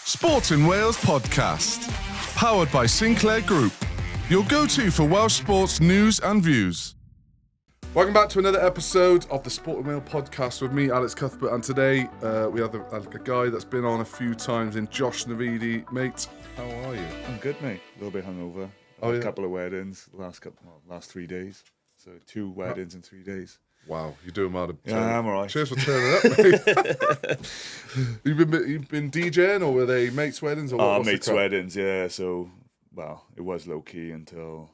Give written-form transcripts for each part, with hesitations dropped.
Sportin Wales podcast, powered by Sinclair Group, your go-to for Welsh sports news and views. Welcome back to another episode of the Sportin Wales podcast with me, Alex Cuthbert, and today we have a guy that's been on a few times in Josh Navidi. Mate, how are you? I'm good, mate. A little bit hungover. A couple of weddings last 3 days. So 2 weddings in 3 days. Wow, you're doing well. Yeah, I'm all right. Cheers for turning up, mate. You've been DJing, or were they mates' weddings? Or what's mates' weddings, yeah. So, well, it was low-key until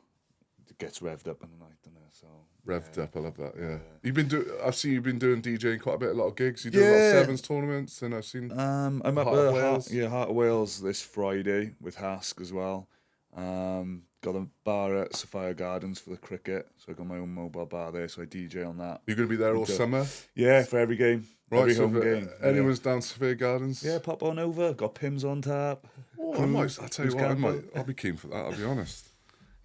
it gets revved up in the night, doesn't it? So, revved up, I love that, yeah. I've seen you've been doing DJing quite a bit, a lot of gigs. You do a lot of sevens tournaments, and I've seen I'm up at Heart of Wales this Friday with Hask as well. Got a bar at Sophia Gardens for the cricket, so I got my own mobile bar there, so I DJ on that. You're going to be there all summer? Yeah, for every game. Right, every so home game. Anyone's down Sophia Gardens? Yeah, pop on over. Got Pims on tap. Oh, I'll tell you what, I'll be keen for that, I'll be honest.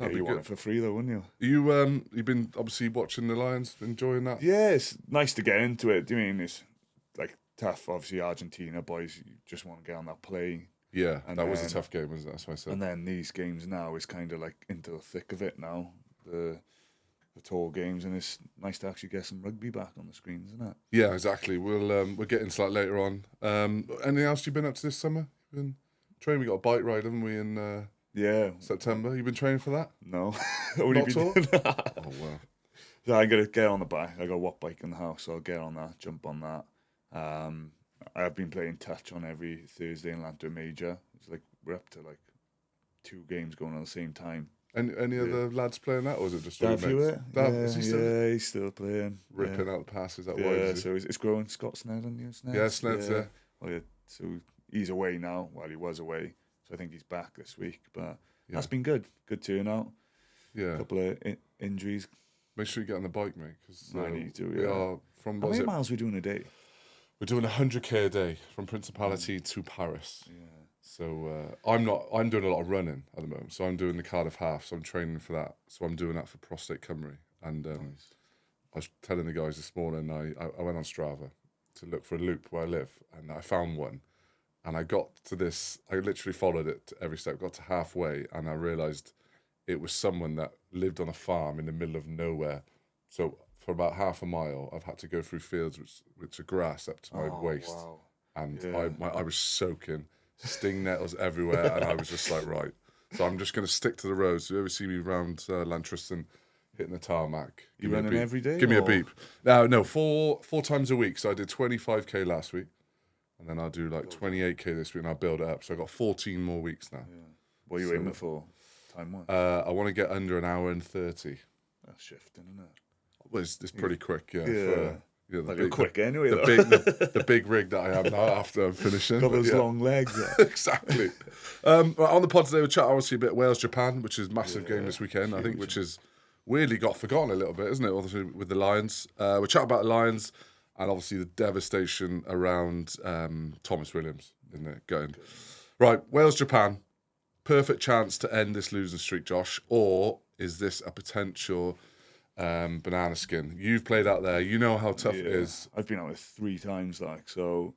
Yeah, you want it for free though, wouldn't you? You've been obviously watching the Lions, enjoying that? Yeah, it's nice to get into it. I mean, it's like tough, obviously, Argentina boys, you just want to get on that plane. Yeah, and that was a tough game, wasn't it? That's what I said. And then these games now is kind of like into the thick of it now, the tour games, and it's nice to actually get some rugby back on the screen, isn't it? Yeah, exactly. We'll get into that later on. Anything else you've been up to this summer? Been training? We got a bike ride, haven't we, in September? You been training for that? No. Not at all? Oh, wow. So I'm going to get on the bike. I got a watt bike in the house, so I'll get on that, jump on that. I've been playing touch on every Thursday in Lantern Major. It's like we're up to like 2 games going on at the same time. And any other lads playing that, or is it just Dave Hewitt? He's still playing. Ripping out the passes that way. Yeah, so it's growing. Scott Sned on you, Sned? Yeah, Sned's there. Well, yeah, so he's away now. Well, he was away. So I think he's back this week. But that's been good. Good turnout. Yeah. A couple of injuries. Make sure you get on the bike, mate. Because I need to, we are from... How many miles are we doing a day? We're doing 100k a day from Principality to Paris. Yeah. So I'm doing a lot of running at the moment. So I'm doing the Cardiff Half. So I'm training for that. So I'm doing that for Prostate Cymru. And nice. I was telling the guys this morning, I went on Strava to look for a loop where I live, and I found one. And I got to this, I literally followed it every step, got to halfway, and I realised it was someone that lived on a farm in the middle of nowhere. So for about half a mile, I've had to go through fields which are grass up to my waist. Wow. And I was soaking, sting nettles everywhere, and I was just like, right. So I'm just going to stick to the roads. If you ever see me around Lantriston hitting the tarmac, you running every day? Give me a beep. No, 4 times a week. So I did 25k last week, and then I'll do like 28k this week, and I'll build it up. So I've got 14 more weeks now. Yeah. What are you aiming for, time-wise? I want to get under an hour and 30. That's shifting, isn't it? Well, it's pretty quick, yeah. Quick anyway, the big rig that I have now after I'm finishing. Got those long legs. Exactly. On the pod today, we'll chat obviously a bit Wales-Japan, which is a massive game this weekend, I think, which is weirdly got forgotten a little bit, isn't it, obviously, with the Lions. We'll chat about the Lions and obviously the devastation around Tomos Williams, isn't it, going. Right, Wales-Japan, perfect chance to end this losing streak, Josh, or is this a potential... banana skin? You've played out there. You know how tough it is. I've been out there 3 times, so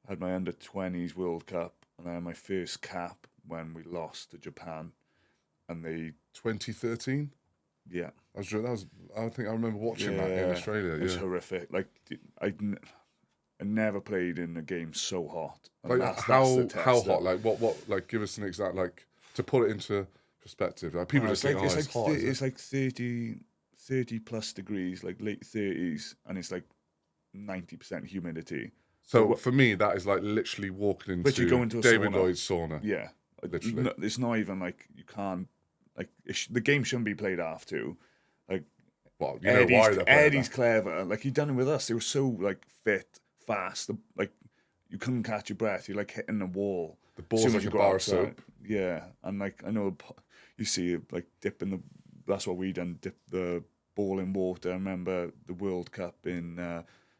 I had my under-20s World Cup, and then my first cap when we lost to Japan, and they 2013. Yeah, I think I remember watching that in Australia. It was horrific. Like I never played in a game so hot. And like how hot? Like what? Like give us an exact to put it into perspective. Like people just think it's hot. It's like 30 plus degrees, like late 30s, and it's like 90% humidity. So for me, that is like literally walking into, a David sauna. Lloyd's sauna. Yeah, literally. No, it's not even like you can't. Like the game shouldn't be played after. Like, well, you know why Eddie's clever. Like he done it with us. They were so like fit, fast. Like you couldn't catch your breath. You're like hitting the wall. The ball's like a bar of soap. Yeah, and like I know you see like dipping the. That's what we done. Dip the ball in water. I remember the World Cup in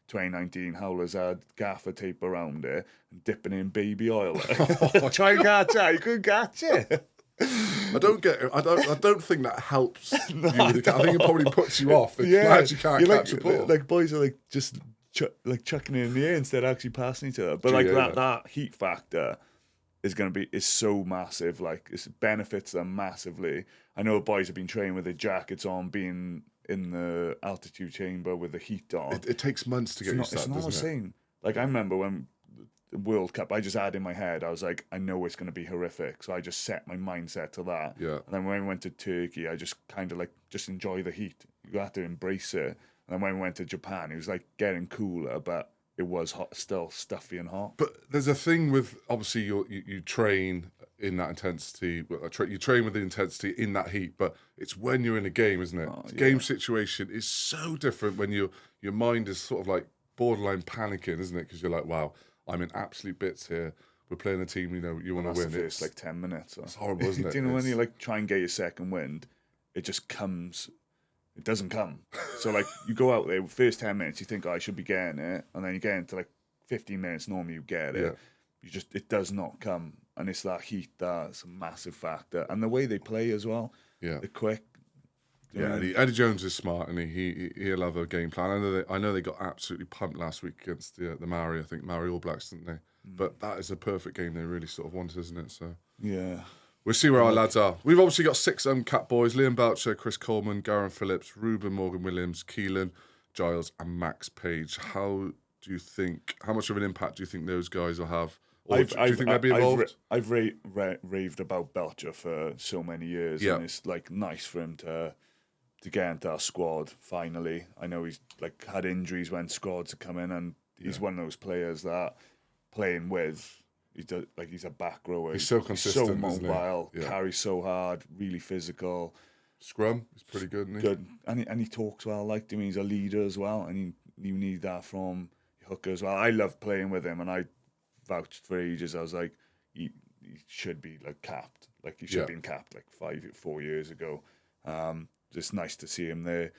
2019. Howlers had gaffer tape around it and dipping in baby oil. Try and catch it. You couldn't catch it. I don't think that helps. No, I think it probably puts you off. You actually can't catch a ball. Like boys are like just chucking it in the air instead of actually passing each other. But like that heat factor is so massive. Like, it benefits them massively. I know boys have been training with their jackets on, being in the altitude chamber with the heat on. It takes months to get used to that, It's not the same. Like, I remember when the World Cup, I just had in my head, I was like, I know it's going to be horrific. So I just set my mindset to that. Yeah. And then when we went to Turkey, I just kind of like, just enjoy the heat. You have to embrace it. And then when we went to Japan, it was like getting cooler, but it was hot, still stuffy and hot. But there's a thing with, obviously, you train in that intensity. You train with the intensity in that heat, but it's when you're in a game, isn't it? Game situation is so different when your mind is sort of like borderline panicking, isn't it? Because you're like, wow, I'm in absolute bits here. We're playing a team, you want to win. The first like 10 minutes. It's horrible, isn't it? Do you know when you like try and get your second wind, it just comes. It doesn't come. So like you go out there, first 10 minutes, you think, I should be getting it, and then you get into like 15 minutes. Normally you get it. Yeah. It does not come, and it's that heat that's a massive factor, and the way they play as well. Yeah, they're quick. Yeah, Eddie Jones is smart, and he'll have a game plan. I know they got absolutely pumped last week against the Maori. I think Maori All Blacks, didn't they? But that is a perfect game they really sort of wanted, isn't it? So yeah, we'll see where our lads are. We've obviously got 6 uncapped boys: Liam Boucher, Chris Coleman, Garen Phillips, Ruben Morgan Williams, Keelan Giles, and Max Page. How much of an impact do you think those guys will have? Or do you think they'll be involved? I've raved about Belcher for so many years, and it's like nice for him to get into our squad finally. I know he's like had injuries when squads are coming, and he's one of those players that playing with, he's a back rower. He's so consistent, so mobile, isn't he? Carries so hard, really physical. Scrum is pretty good, isn't he? Good, and he talks well. Like, to me, he's a leader as well, and you need that from hooker as well. I love playing with him, and I vouched for ages. I was like, he should be like capped. Like, he should have been capped like 4 years ago. Just nice to see him there.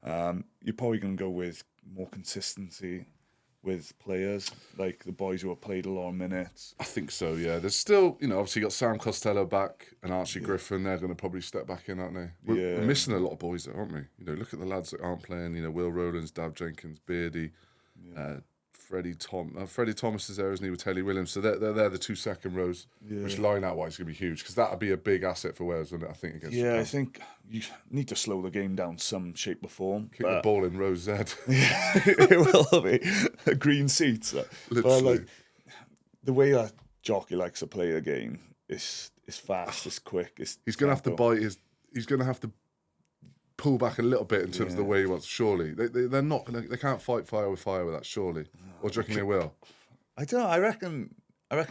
You're probably going to go with more consistency with players, like the boys who have played a lot of minutes. I think so, yeah. There's still, obviously you got Sam Costello back and Archie Griffin. They're going to probably step back in, aren't they? We're missing a lot of boys there, aren't we? Look at the lads that aren't playing. Will Rowlands, Dav Jenkins, Beardy, Freddie Thomas is there, isn't he, with Telly Williams? So they're the 2 second rows, which line out wise is going to be huge, because that would be a big asset for Wales, wouldn't it? I think against Japan. I think you need to slow the game down some shape or form. Kick the ball in row Z. It will be green seats. But like the way that Jockey likes to play the game is fast, it's quick. He's going to have to bite his. He's going to have to pull back a little bit in terms of the way he wants. Surely they're not going to. They can't fight fire with that. Surely, or do you reckon they will? I don't know. I reckon we're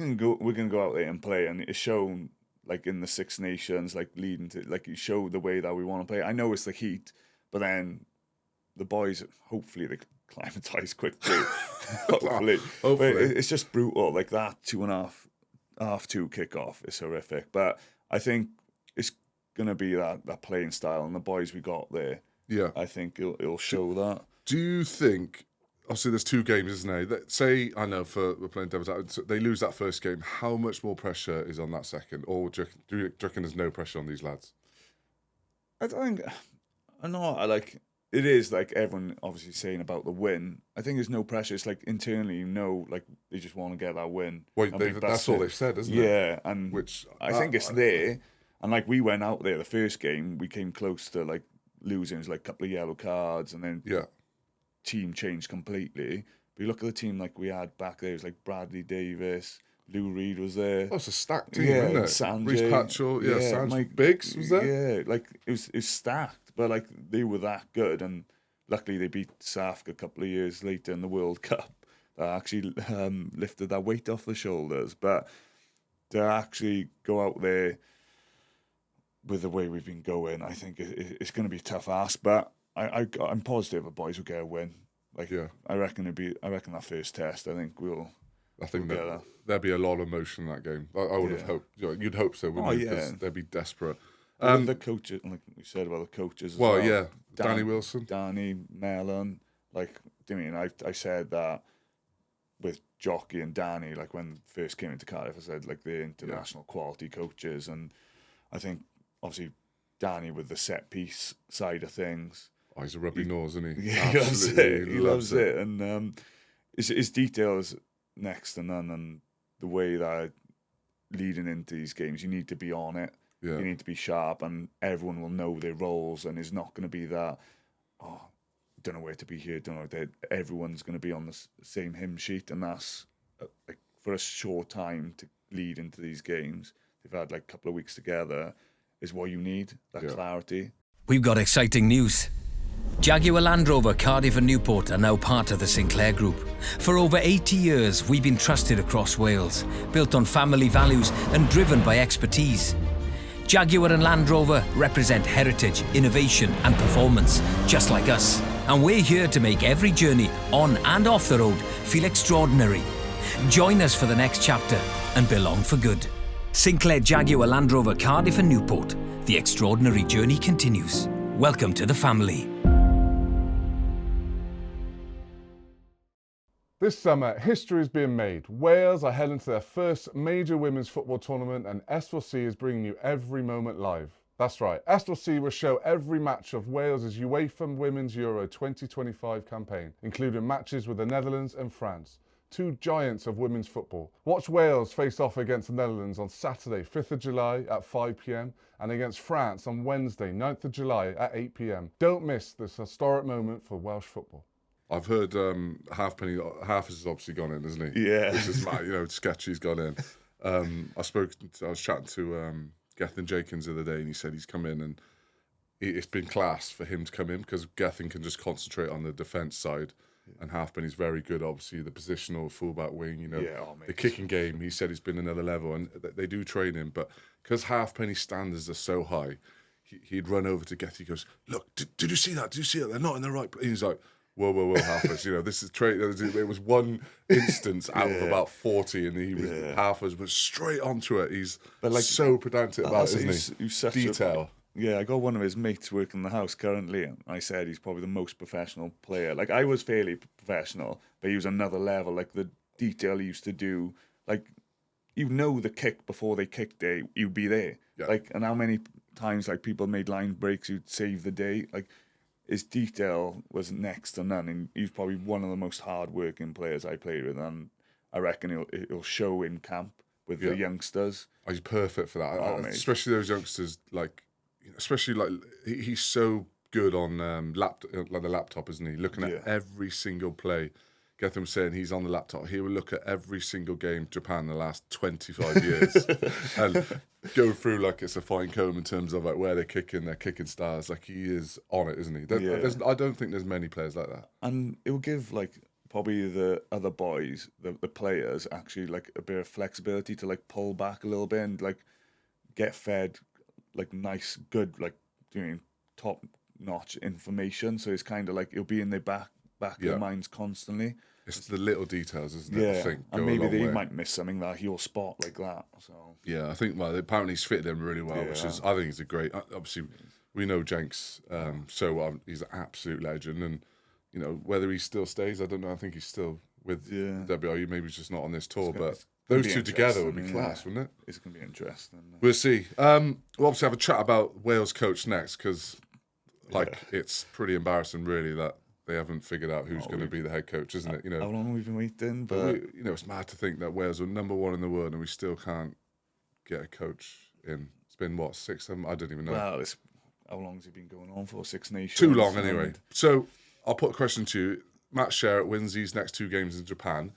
going to go out there and play, and it's shown like in the Six Nations, like leading to like you show the way that we want to play. I know it's the heat, but then the boys hopefully they climatise quickly. hopefully. But it's just brutal. Like that 2.5 kickoff is horrific. But I think it's going to be that playing style, and the boys we got there. Yeah, I think it'll show that. Do you think? Obviously, there's 2 games, isn't there? Say, I know we're playing Devils, they lose that first game. How much more pressure is on that second? Or do you reckon there's no pressure on these lads? I don't think. I know. It is like everyone obviously saying about the win. I think there's no pressure. It's like internally, like they just want to get that win. Well, that's all they've said, isn't it? Yeah, and I think it's there. And like we went out there the first game, we came close to like losing. It was like a couple of yellow cards, and then team changed completely. But you look at the team like we had back there. It was like Bradley Davis, Lou Reed was there. Oh, it's a stacked team, isn't it? Sanjay, Reece Patchell, Sanjay, Biggs was there. Yeah, like it was stacked, but like they were that good, and luckily they beat South Africa a couple of years later in the World Cup. That actually lifted that weight off the shoulders. But to actually go out there with the way we've been going, I think it's going to be a tough ask. But I'm positive the boys will get a win. I reckon that first test. I think there'll be a lot of emotion in that game. I would have hoped. You'd hope so, wouldn't you? Because they'd be desperate. The coaches, like we said about the coaches. Danny Wilson, Danny Mellon. Like, I mean, I said that with Jockey and Danny. Like when first came into Cardiff, I said like they're international quality coaches, and I think obviously Danny with the set piece side of things. Oh, he's a rugby nose, isn't he? Yeah, he loves it. And his detail is next to none, and the way that leading into these games. You need to be on it. Yeah. You need to be sharp, and everyone will know their roles, and it's not going to be that, don't know where to be here, don't know that. Everyone's going to be on the same hymn sheet, and that's like, for a short time to lead into these games. They've had like a couple of weeks together, is what you need, that clarity. We've got exciting news. Jaguar Land Rover, Cardiff and Newport are now part of the Sinclair Group. For over 80 years, we've been trusted across Wales, built on family values and driven by expertise. Jaguar and Land Rover represent heritage, innovation and performance, just like us. And we're here to make every journey on and off the road feel extraordinary. Join us for the next chapter and belong for good. Sinclair Jaguar Land Rover, Cardiff and Newport. The extraordinary journey continues. Welcome to the family. This summer, history is being made. Wales are heading to their first major women's football tournament, and S4C is bringing you every moment live. That's right, S4C will show every match of Wales' UEFA Women's Euro 2025 campaign, including matches with the Netherlands and France, two giants of women's football. Watch Wales face off against the Netherlands on Saturday, 5th of July at 5 p.m, and against France on Wednesday, 9th of July at 8 p.m. Don't miss this historic moment for Welsh football. I've heard Halfpenny, Half has obviously gone in, isn't he? Yeah. Which is sketchy's gone in. I was chatting to Gethin Jenkins the other day, and he said he's come in, and it's been class for him to come in because Gethin can just concentrate on the defence side, and Halfpenny's very good, obviously, the positional fullback wing, the kicking game. He said he's been another level, and they do train him, but because Halfpenny's standards are so high, he'd run over to Gethin. He goes, "Look, did you see that? Did you see that? They're not in the right place." And he's like, Whoa, Halfers, this is it was one instance out of about 40, and he was Halfers was straight onto it. He's so pedantic about it, isn't he? Such detail. I got one of his mates working in the house currently, and I said he's probably the most professional player. Like, I was fairly professional, but he was another level. Like, the detail he used to do, like, the kick before they kicked it, you'd be there. Yeah. Like, and how many times, like, people made line breaks who'd save the day, like, his detail was next to none, and he's probably one of the most hard-working players I played with, and I reckon he'll show in camp with the youngsters. Oh, he's perfect for that, especially those youngsters. He's so good on the laptop, isn't he? Looking at every single play. Gethin was saying he's on the laptop. He will look at every single game Japan the last 25 years and go through like it's a fine comb in terms of like where they're kicking, their kicking stars. Like, he is on it, isn't he? I don't think there's many players like that. And it will give like probably the other boys, the players, actually like a bit of flexibility to like pull back a little bit and like get fed like nice, good, like doing top notch information. So it's kind of like it'll be in their back of their minds constantly. It's the little details, isn't it? I think, and maybe they might miss something that he'll spot like that. So I think apparently he's fitted him really well, which is, I think he's a great. Obviously, we know Jenks so well. He's an absolute legend, and whether he still stays, I don't know. I think he's still with WRU. Maybe he's just not on this tour, but those two together would be class, wouldn't it? It's going to be interesting. We'll see. We'll obviously have a chat about Wales coach next because, it's pretty embarrassing, really, that they haven't figured out who's going to be the head coach, isn't it? How long have we been waiting? But it's mad to think that Wales are number one in the world and we still can't get a coach in. It's been 6, 7? I don't even know. Well, how long has it been going on for? 6 Nations. Too long, anyway. So I'll put a question to you. Matt Sherratt wins these next 2 games in Japan.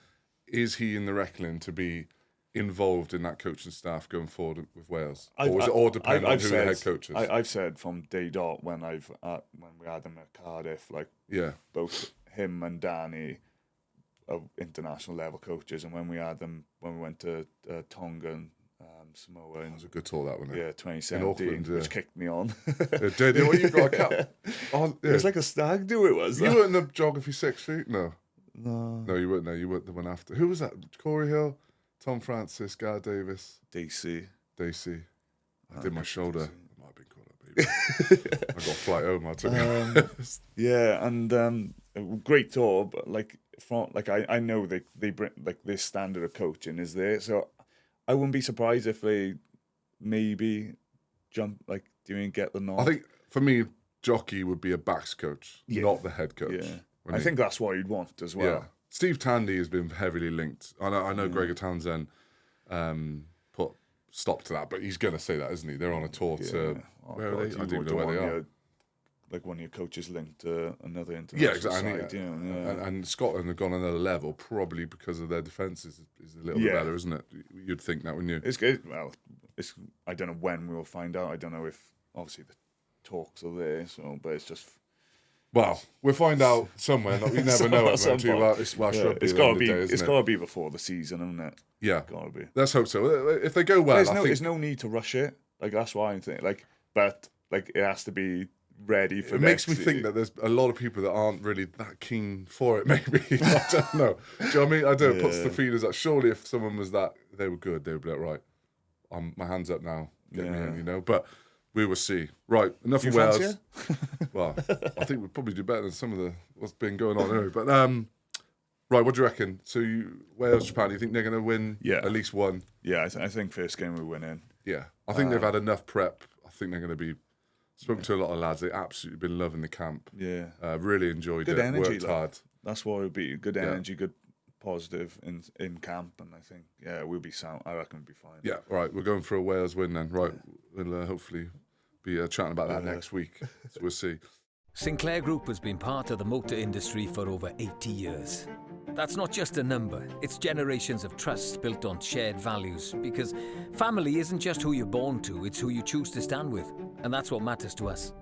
Is he in the reckoning to be involved in that coaching staff going forward with Wales, or does it all depend on who the head coach is? I've said from day dot when we had them at Cardiff, both him and Danny are international level coaches, and when we went to Tonga and Samoa, it was a good tour, that one. 2017, Auckland, which kicked me on. Did you? You got a cap? It was like a stag do. It was. You weren't in the Geography 6 feet, no, you weren't there. You weren't the one after. Who was that? Corey Hill. Tom Francis, Gar Davis, DC. I did my shoulder. I might have been caught up, baby. I got a flight home. I took it. And a great tour, but I know they bring this standard of coaching is there, so I wouldn't be surprised if they maybe jump get the nod. I think for me, Jockey would be a backs coach, not the head coach. Yeah, I think that's what you'd want as well. Yeah. Steve Tandy has been heavily linked. I know Gregor Townsend put stop to that, but he's going to say that, isn't he? They're on a tour to... Where are they? I don't even know where they are. Like one of your coaches linked to another international side. And Scotland have gone another level, probably because of their defence is a little bit better, isn't it? You'd think that, wouldn't you? It's good. Well, I don't know when we'll find out. I don't know if, obviously, the talks are there, but it's just... Well, we'll find out somewhere. We never know about this Welsh rugby. It's got to be before the season, isn't it? Yeah. It's got to be. Let's hope so. If they go well, there's no need to rush it. Like, that's why I'm thinking. But it has to be ready for. It makes me think that there's a lot of people that aren't really that keen for it. Maybe I don't know. Do you know what I mean? I don't. It puts the feelers up. Surely, if someone was that, they were good. They would be like, right, my hands up now. Get me in, But we will see. Right, enough of Wales. Well, I think we'd probably do better than some of what's been going on anyway. But right, what do you reckon? So Wales, Japan. Do you think they're going to win? At least one. Yeah, I think first game we win in. Yeah, I think they've had enough prep. I think they're going to be. Spoken to a lot of lads. They've absolutely been loving the camp. Yeah, really enjoyed it. Energy, worked hard. That's what it would be. Good energy, good positive in camp, and I think we'll be sound. I reckon we'll be fine. Yeah, right. We're going for a Wales win then. Right, we'll hopefully be chatting about that next week. So we'll see. Sinclair Group has been part of the motor industry for over 80 years. That's not just a number, it's generations of trust built on shared values, because family isn't just who you're born to, it's who you choose to stand with, and that's what matters to us.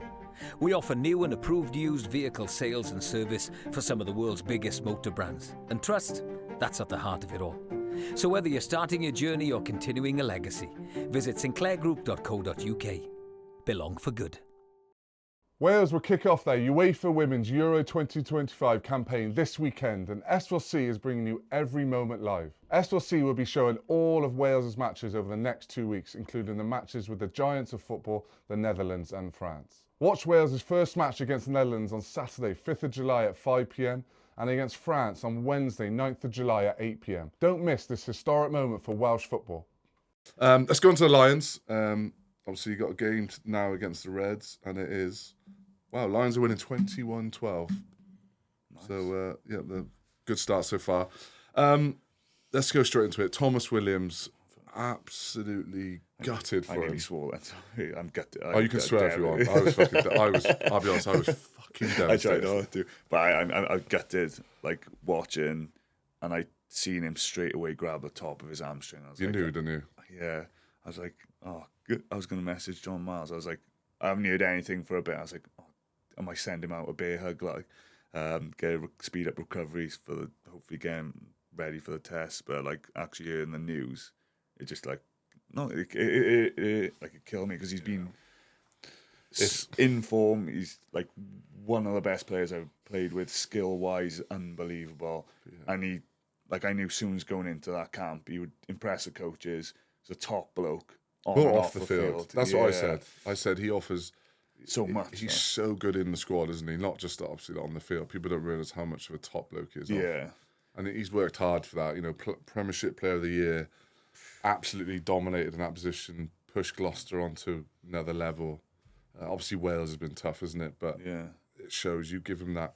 We offer new and approved used vehicle sales and service for some of the world's biggest motor brands, and trust, that's at the heart of it all. So whether you're starting your journey or continuing a legacy, visit sinclairgroup.co.uk. Belong for good. Wales will kick off their UEFA Women's Euro 2025 campaign this weekend, and S4C is bringing you every moment live. S4C will be showing all of Wales' matches over the next 2 weeks, including the matches with the giants of football, the Netherlands and France. Watch Wales' first match against the Netherlands on Saturday, 5th of July at 5 p.m, and against France on Wednesday, 9th of July at 8 p.m. Don't miss this historic moment for Welsh football. Let's go on to the Lions. Obviously, you've got a game now against the Reds, and it is... Wow, Lions are winning 21-12. Nice. So, the good start so far. Let's go straight into it. Tomos Williams, absolutely gutted for him. I nearly swore that. Sorry, I'm gutted. You can swear if you want. I'll be honest, I was fucking devastated. I tried not to. But I gutted, watching, and I seen him straight away grab the top of his hamstring. You knew, didn't you? Yeah. I was like, oh, good. I was going to message John Miles. I was like, I haven't heard anything for a bit. I was like, oh, I might send him out a bear hug, speed up recoveries for hopefully get him ready for the test. But actually hearing the news, it just it killed me because he's been in form. He's one of the best players I've played with, skill wise, unbelievable. Yeah. And I knew soon as going into that camp, he would impress the coaches. He's a top bloke on and off the field. That's what I said. I said he offers. So much. He's so good in the squad, isn't he? Not just obviously on the field. People don't realise how much of a top bloke he is. Yeah. And he's worked hard for that. Premiership Player of the Year, absolutely dominated in that position, pushed Gloucester onto another level. Obviously, Wales has been tough, isn't it? But it shows you give him that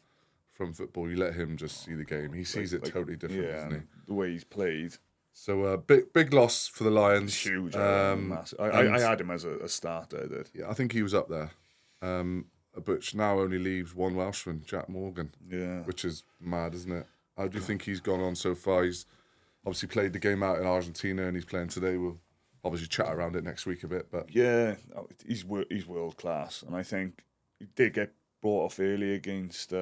from football. You let him just see the game. He sees it totally different, doesn't he? The way he's played. So big loss for the Lions. Huge. Massive. I had him as a starter, I did. Yeah, I think he was up there. But now only leaves one Welshman, Jac Morgan. Yeah. Which is mad, isn't it? How do you think he's gone on so far? He's obviously played the game out in Argentina and he's playing today. We'll obviously chat around it next week a bit. But yeah, he's world class. And I think he did get brought off early against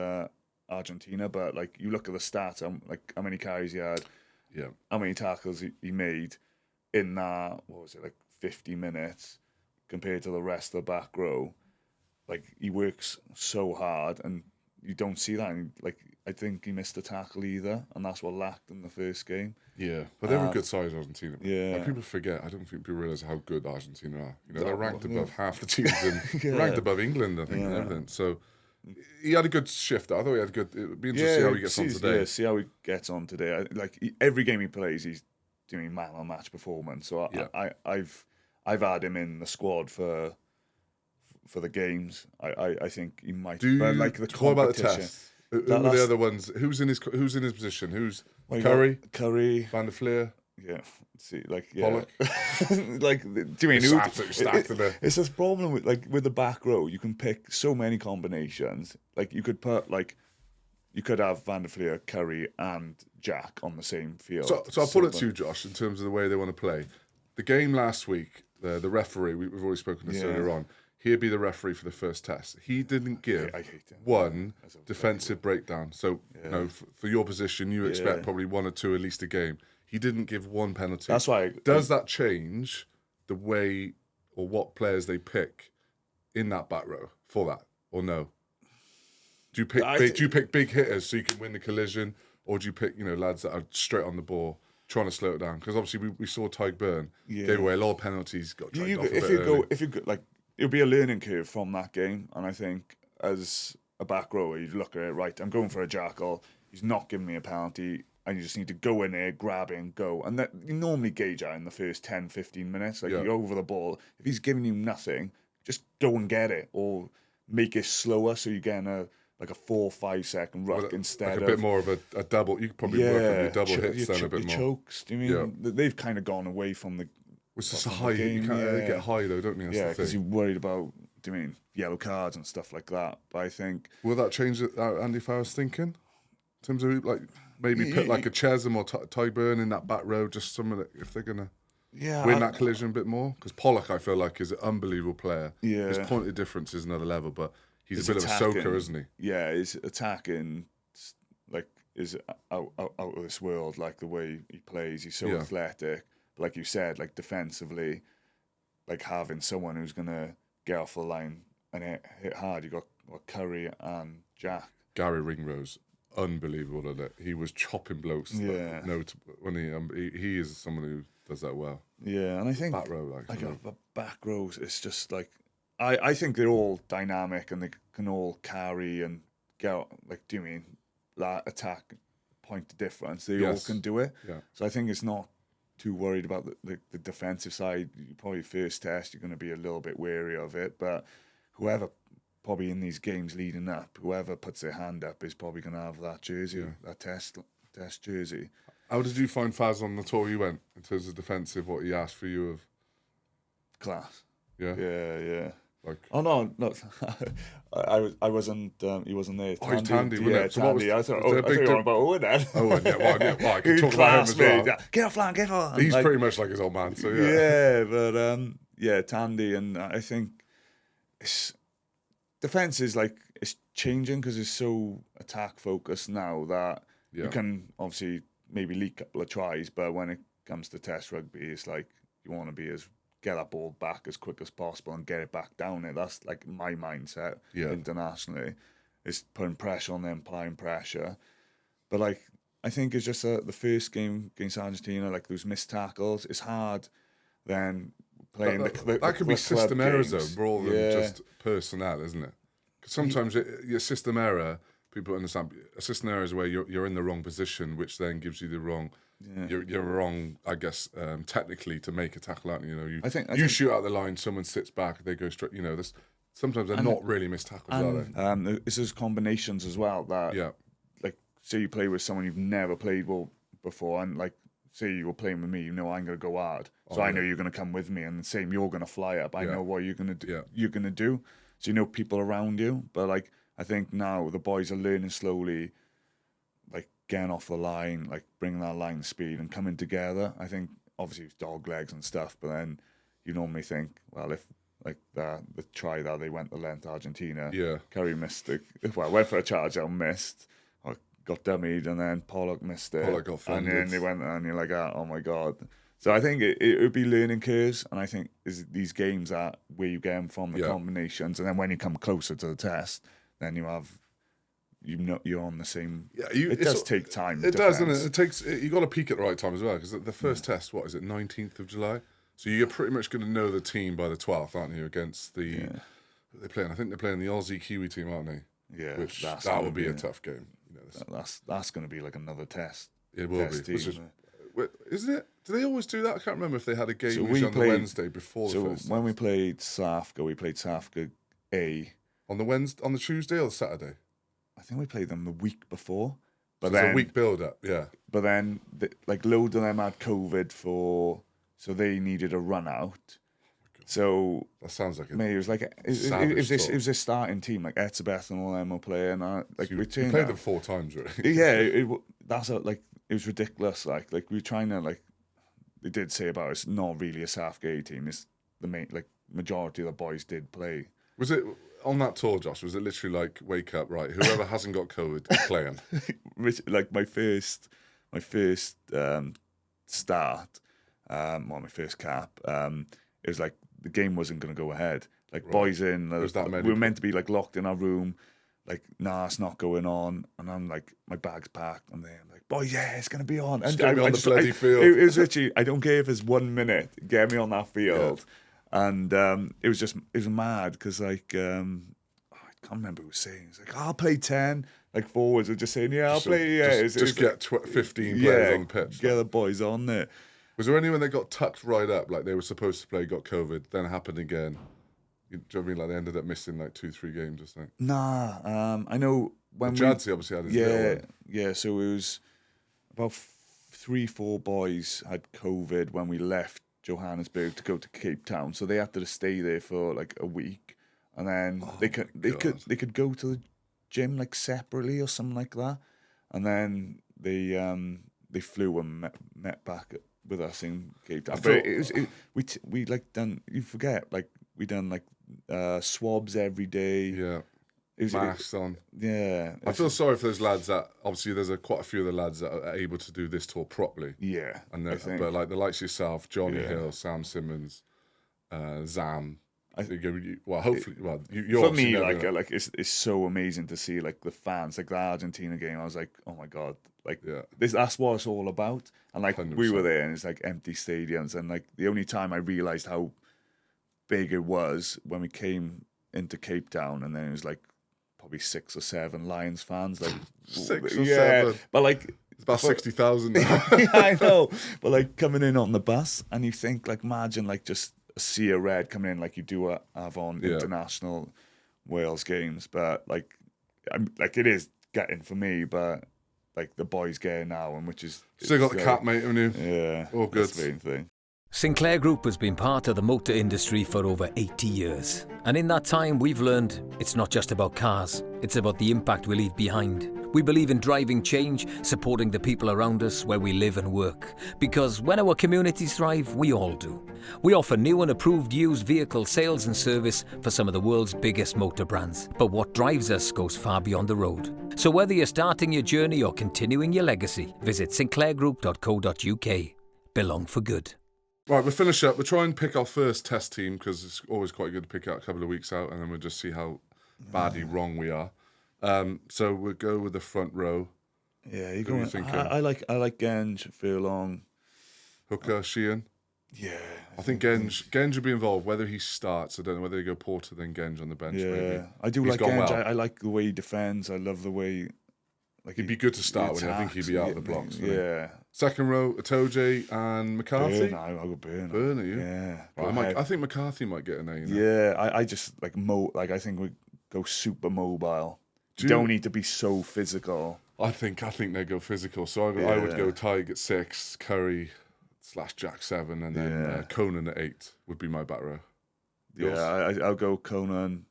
Argentina. But you look at the stats, how many carries he had, how many tackles he made in that, 50 minutes compared to the rest of the back row. He works so hard, and you don't see that. And, I think he missed a tackle either, and that's what lacked in the first game. Yeah, but they were a good size, Argentina. Yeah, people forget. I don't think people realise how good Argentina are. They're ranked above half the teams, and ranked above England, I think, and everything. So he had a good shift. I thought he had good. It'd be interesting to see how he gets on today. Yeah, see how he gets on today. Every game he plays, he's doing man-on-match performance. So I've had him in the squad for the games. I think he might. But the competition. What about the test? Who are the other ones? Who's in his position? Who's Curry? Curry, Van der Fleer. Yeah, see, like Pollock. like, do you mean It's absolutely stacked a bit. It's this problem with the back row. You can pick so many combinations. Like you could have Van der Fleer, Curry, and Jack on the same field. So I'll put it to you, Josh, in terms of the way they want to play. The game last week, the referee, we've already spoken this earlier on, he'd be the referee for the first test. He didn't give one defensive breakdown. So, for your position, you expect probably one or two at least a game. He didn't give one penalty. That's why. Does that change the way or what players they pick in that back row for that, or no? Do you pick big hitters so you can win the collision, or do you pick lads that are straight on the ball trying to slow it down? Because obviously we saw Tyg Burn gave away a lot of penalties. Got dragged off if you go like, it'll be a learning curve from that game, and I think as a back rower, you look at it, right, I'm going for a jackal. He's not giving me a penalty. And you just need to go in there, grab it, and go. And that you normally gauge that in the first 10, 15 minutes. Like, you're over the ball. If he's giving you nothing, just go and get it. Or make it slower so you're getting a 4 or 5 second ruck instead like of... a bit more of a double. You could probably work on your double hits then a bit more. Chokes. Do you mean? They've kind of gone away from the... Which is a high. You can't get high, though, don't you? That's because you're worried about, yellow cards and stuff like that. But I think... Will that change Andy Farrell's thinking? In terms of, like... Maybe put like a Chesham or Ty Burn in that back row, just someone that, if they're going to win that collision a bit more. Because Pollock, I feel like, is an unbelievable player. Yeah. His point of difference is another level, but he's a bit of a soaker, isn't he? Yeah, his attacking is out of this world, like the way he plays. He's so athletic. But like you said, like defensively, like having someone who's going to get off the line and hit hard. You got Curry and Jack. Gary Ringrose. Unbelievable at it. He was chopping blokes. Yeah. When he is someone who does that well. Yeah, and I think back row, back rows. It's just like I think they're all dynamic and they can all carry and get do you mean that attack point of difference? They all can do it. Yeah. So I think it's not too worried about the defensive side. Probably first test you're going to be a little bit wary of it, but whoever. Probably in these games leading up, whoever puts their hand up is probably going to have that jersey, that test jersey. How did you find Faz on the tour you went in terms of defensive? What he asked for you of class? Yeah. Like, oh no, I wasn't. He wasn't there. Oh, he's Tandy, wasn't it? So Tandy. I thought you were about Owen then. Owen, well, I can talk about him as well. Yeah. Get off land, get off. He's pretty much like his old man. So but Tandy, and I think it's. Defense is it's changing because it's so attack focused now that you can obviously maybe leak a couple of tries, but when it comes to test rugby, it's like you want to get that ball back as quick as possible and get it back down it. That's like my mindset internationally. It's putting pressure on them, applying pressure. But I think it's just the first game against Argentina, those missed tackles. It's hard then. Playing that could be system errors though, rather than just personnel, isn't it? Because sometimes your system error, people understand. A system error is where you're in the wrong position, which then gives you the wrong. You're wrong, I guess, technically to make a tackle out. I think shoot out the line, someone sits back, they go straight. Sometimes they're not really missed tackles, are they? It's those combinations as well that, say you play with someone you've never played before, and say you were playing with me, I'm going to go hard. So I know you're going to come with me, and the same, you're going to fly up. I know what you're going to do. You're going to do. So you know people around you. But I think now the boys are learning slowly, getting off the line, bringing that line speed and coming together. I think obviously it's dog legs and stuff, but then you normally think, well, if the try that they went the length Argentina, Curry missed it. Well, went for a charge out, missed. Got dummied, and then Pollock missed it. Pollock got funded. And then they went, and you're like, oh my God. So I think it would be learning curves, and I think is these games are where you get them from, the combinations, and then when you come closer to the test, then you have, you're on the same. Yeah, it does take time. It does, doesn't it? It takes. You got to peak at the right time as well, because the first test, what is it, 19th of July? So you're pretty much going to know the team by the 12th, aren't you? Against the they're playing. I think they're playing the Aussie Kiwi team, aren't they? Yeah, which that will be a tough game. That's going to be another test. It will be. Isn't it? Do they always do that? I can't remember if they had a game on the Wednesday before the first. So when we played South Africa A. On the Tuesday or the Saturday? I think we played them the week before. But So then it's a week build-up, yeah. But then, like, loads of them had COVID so they needed a run out. So That sounds like mate, it was like it was this starting team, like Etzebeth and all them were playing. Like you we played them 4 times, really. Yeah, it was ridiculous. Like we were trying to, like, they did say about it's not really a Southgate team. It's the main, like, majority of the boys did play. Was it on that tour, Josh? Was it literally like, wake up, right? Whoever hasn't got COVID is playing. Like my first start, my first cap. It was like the game wasn't going to go ahead. Like, right. Boys in, we were meant to be, like, locked in our room. Like, nah, it's not going on. And I'm like, my bag's packed. I'm there. I'm like, boy, yeah, it's going to be on. And on the bloody field. It was literally, I don't care if it's 1 minute, get me on that field. Yeah. And it was mad because, like, I can't remember who was saying. It's like, I'll play 10. Like, forwards are just saying, yeah, I'll play. Yeah, just get 15 players on the pitch. Get the boys on there. Was there anyone that got tucked right up, like they were supposed to play, got COVID, then happened again? Do you know what I mean? Like, they ended up missing like 2-3 games or something. Nah, I know when Jadsy obviously had his little one. Yeah. So it was about 3-4 boys had COVID when we left Johannesburg to go to Cape Town. So they had to stay there for like a week, and then they could go to the gym, like, separately or something like that, and then they flew and met back with us in Cape Town. But we like done. You forget, like, we done like swabs every day. Yeah, masks on. Yeah, I feel sorry for those lads that obviously there's quite a few of the lads that are able to do this tour properly. Yeah, but like the likes of yourself, Johnny Hill, Sam Simmons, Zam. Hopefully, you're for me, like it's so amazing to see, like, the fans, like the Argentina game. I was like, oh my god, like, that's what it's all about. And like 100%. We were there, and it's like empty stadiums, and like the only time I realized how big it was when we came into Cape Town, and then it was like probably 6 or 7 Lions fans, like 6 or 7, but like it's about 60,000. Yeah, I know, but like coming in on the bus, and you think, like, imagine like just a sea of red coming in like you do have on international Wales games, but like it is getting for me, but like the boys getting now, and which is still got the cap, mate, haven't you? Yeah, all good. That's the main thing. Sinclair Group has been part of the motor industry for over 80 years. And in that time, we've learned it's not just about cars, it's about the impact we leave behind. We believe in driving change, supporting the people around us where we live and work. Because when our communities thrive, we all do. We offer new and approved used vehicle sales and service for some of the world's biggest motor brands. But what drives us goes far beyond the road. So whether you're starting your journey or continuing your legacy, visit sinclairgroup.co.uk. Belong for good. Right, we'll finish up. We'll try and pick our first test team, because it's always quite good to pick out a couple of weeks out, and then we'll just see how badly wrong we are. So we'll go with the front row. Yeah, you're going. I like Genge, Furlong, Hooker, Sheehan. Yeah, I think Genge will be involved. Whether he starts, I don't know. Whether they go Porter then Genge on the bench. Yeah, maybe. I do like Genge. Well. I like the way he defends. I love the way. Like, he'd be good to start with. I think he'd be out of the blocks. Yeah. Second row, Atoje and McCarthy. I'll go Burn. Burn, are you? Yeah. Right, I think McCarthy might get an A. You know? Yeah, I just like I think we go super mobile. Don't need to be so physical. I think they go physical. So I would go Tig at 6, Curry / Jack 7, and then Conan at 8 would be my back row. Yours? Yeah, I'll go Conan,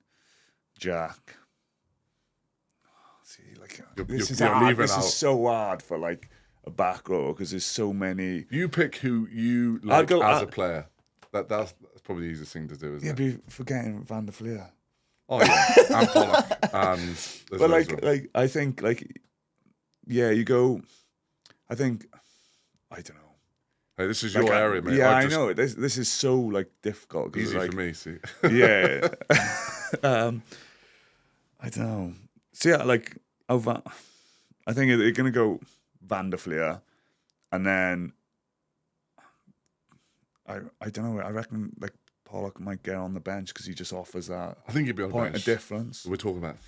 Jack. See, like, this is hard. This is so hard for like a back row, because there's so many. You pick who you like as a player. That's probably the easiest thing to do, isn't it? Yeah, but forgetting Van der Fleer. Oh yeah, and Pollock, and but like I think you go. I think I don't know. Hey, this is your area, mate. Yeah, I know. This is so like difficult. Easy for me, see. Yeah. I don't know. See, like, I think they're going to go Van der Fleer, and then I don't know. I reckon like Pollock might get on the bench because he just offers that. I think he'd be on the bench. Point of difference. We're talking about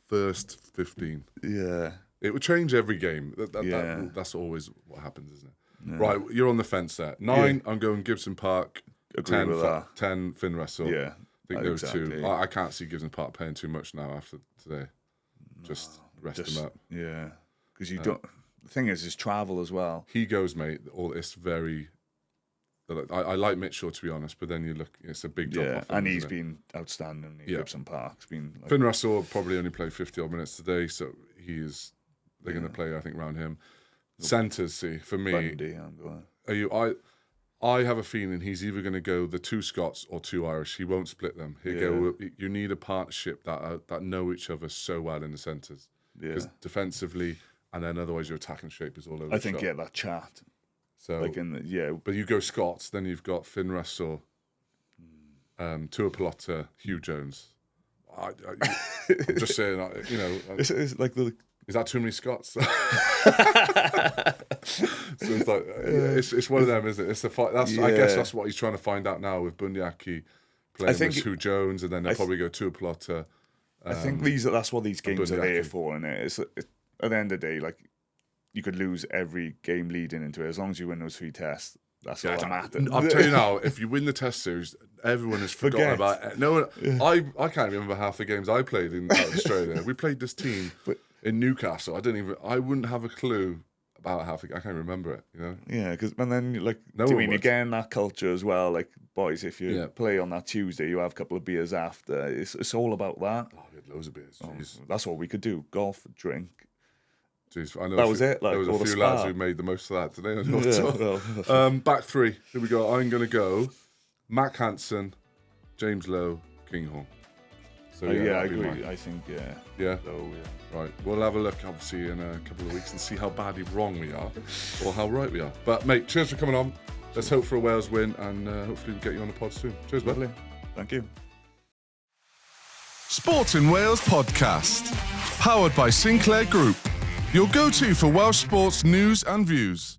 first 15. Yeah, it would change every game. That's always what happens, isn't it? Yeah. Right, you're on the fence there. 9, I'm going Gibson Park. Agree 10, with that. 10, Finn Russell. Yeah, I think those two. I can't see Gibson Park paying too much now after today. Just rest them up. Yeah. because you don't. The thing is travel as well. He goes, mate. It's very. I like Mitchell, to be honest, but then you look, it's a big drop off. And he's been outstanding in Gibson Park. Been Finn Russell will probably only play 50 odd minutes today, so they're going to play, I think, around him. Centres, see, for me, Bundy, I have a feeling he's either going to go the 2 Scots or 2 Irish. He won't split them. You need a partnership that know each other so well in the centres. Because defensively, and then otherwise your attacking shape is all over. I think that chat. So but you go Scots, then you've got Finn Russell, Tua Pelota, Hugh Jones. I'm just saying, it's like is that too many Scots? So it's like it's one of them, isn't it? It's the fight. I guess that's what he's trying to find out now with Bundyaki playing with Hugh Jones, and then they'll probably go Tua Pelota. I think that's what these games are there for, and at the end of the day, like, you could lose every game leading into it. As long as you win those 3 tests, that's all that matters. I'll tell you now, if you win the test series, everyone has forgotten about it. No one, I can't remember half the games I played in Australia. We played this team in Newcastle. I wouldn't have a clue about half. I can't remember it. Yeah, and then you're getting that culture as well. Like, boys, if you play on that Tuesday, you have a couple of beers after. It's all about that. Oh, we had loads of beers. That's all we could do: golf, drink. Jeez, I know that was it. There was a few lads who made the most of that today. Back 3. Here we go. I'm going to go Mac Hansen, James Lowe, Kinghorn. So I agree. I think Yeah. Lowe, Right. We'll have a look, obviously, in a couple of weeks and see how badly wrong we are or how right we are. But mate, cheers for coming on. Let's hope for a Wales win, and hopefully we get you on the pod soon. Cheers, bud. Lovely. Thank you. Sportin Wales podcast, powered by Sinclair Group. Your go-to for Welsh sports news and views.